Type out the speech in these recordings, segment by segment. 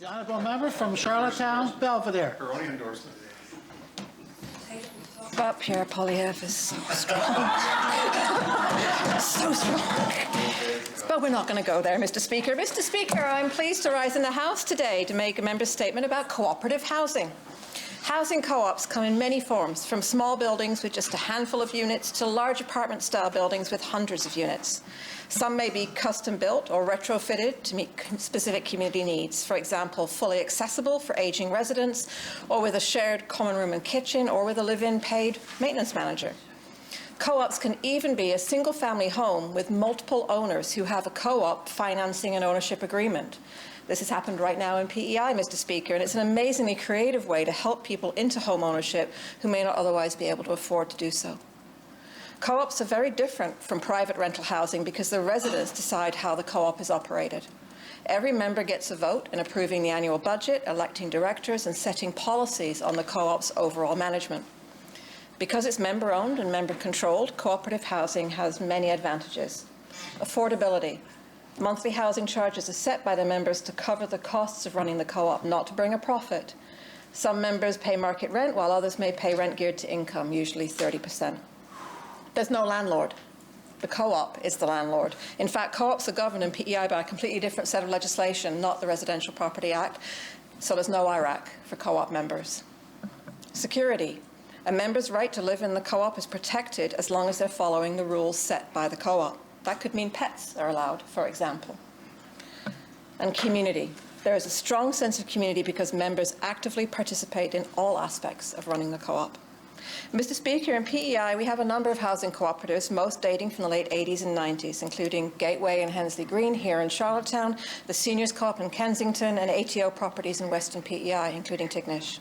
The honourable member from Charlottetown, Belvedere. Her only endorsement. But Pierre Poilievre is so strong. So strong. But we're not going to go there, Mr. Speaker. Mr. Speaker, I'm pleased to rise in the House today to make a member's statement about cooperative housing. Housing co-ops come in many forms, from small buildings with just a handful of units to large apartment-style buildings with hundreds of units. Some may be custom-built or retrofitted to meet specific community needs, for example, fully accessible for ageing residents, or with a shared common room and kitchen, or with a live-in paid maintenance manager. Co-ops can even be a single-family home with multiple owners who have a co-op financing and ownership agreement. This has happened right now in PEI, Mr. Speaker, and it's an amazingly creative way to help people into home ownership who may not otherwise be able to afford to do so. Co-ops are very different from private rental housing because the residents decide how the co-op is operated. Every member gets a vote in approving the annual budget, electing directors, and setting policies on the co-op's overall management. Because it's member-owned and member-controlled, cooperative housing has many advantages. Affordability. Monthly housing charges are set by the members to cover the costs of running the co-op, not to bring a profit. Some members pay market rent, while others may pay rent geared to income, usually 30%. There's no landlord. The co-op is the landlord. In fact, co-ops are governed in PEI by a completely different set of legislation, not the Residential Property Act, so there's no IRAC for co-op members. Security. A member's right to live in the co-op is protected as long as they're following the rules set by the co-op. That could mean pets are allowed, for example. And community. There is a strong sense of community because members actively participate in all aspects of running the co-op. Mr. Speaker, in PEI, we have a number of housing cooperatives, most dating from the late 80s and 90s, including Gateway and Hensley Green here in Charlottetown, the Seniors Co-op in Kensington, and ATO properties in Western PEI, including Tignish.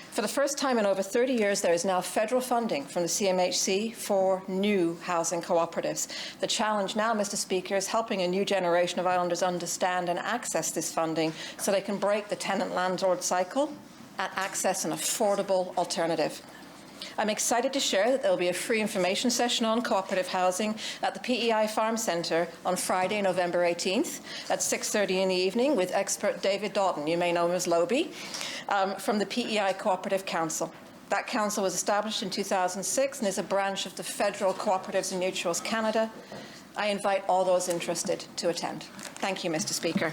For the first time in over 30 years, there is now federal funding from the CMHC for new housing cooperatives. The challenge now, Mr. Speaker, is helping a new generation of islanders understand and access this funding so they can break the tenant-landlord cycle and access an affordable alternative. I'm excited to share that there will be a free information session on cooperative housing at the PEI Farm Centre on Friday, November 18th at 6:30 in the evening with expert David Doughton, you may know him as Loby, from the PEI Cooperative Council. That council was established in 2006 and is a branch of the Federal Cooperatives and Mutuals Canada. I invite all those interested to attend. Thank you, Mr. Speaker.